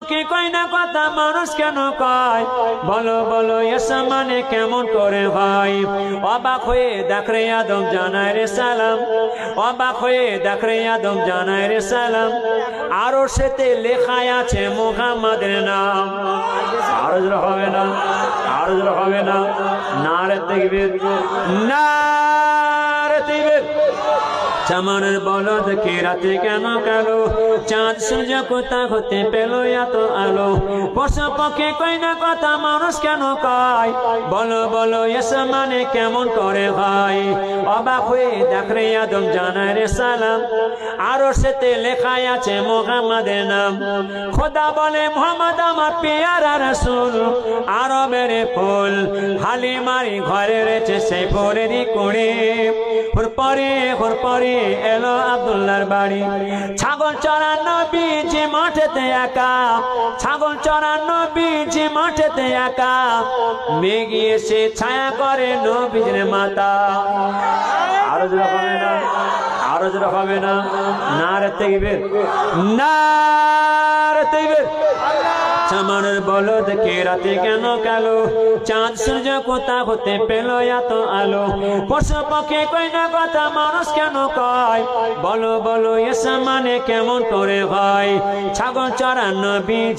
কি কই না কথা মানুষ কেন কয় বলো বলো এসা মানে কেমন করে হয় অবাক হয়ে দেখ রে আদম জানায় রে সালাম অবাক হয়ে দেখ রে আদম জানায় রে সালাম আরো সেতে লেখায় আছে মুহাম্মাদের নাম আরো জোরে হবে না আরো জোরে হবে না নারে তাকবীর নারে তাকবীর চামারের বলদ কে রাতে কেন কালো চাঁদ সূর্য কোথা হতে পেল এত আলো পশু পক্ষী কই না কথা মানুষ কেন কয় বলো বলো এসব মানে কেমন করে হয় অবাক হয়ে দেখ রে আদম জানায় রে সালাম আরো সেতে লেখায় আছে মুহাম্মাদের নাম খোদা বলে মুহাম্মদ আমার পেয়ারা রাসূল আরবের ফুল হালিমারি ঘরে রয়েছে সেই পরেরই কুড়ি পরে এলো আব্দুল্লাহর বাড়ি ছাগল চড়ানো বীজ মাঠেতে একা ছাগল চড়ানো বীজ মাঠেতে একা মেঘে এসে ছায়া করে নবীর মাতা আরো জোরে হবে না আরো জোরে হবে না নারে তাকবীর নারে তাকবীর চামারের বলদ কে রাতে কেন কালো চাঁদ সূর্য কোথা হতে পেল এত আলো পশু পক্ষী কই না কথা মানুষ কেন কয় বলো বলো এসব মানে কেমন করে হয় ছাগল চড়ানো বীজ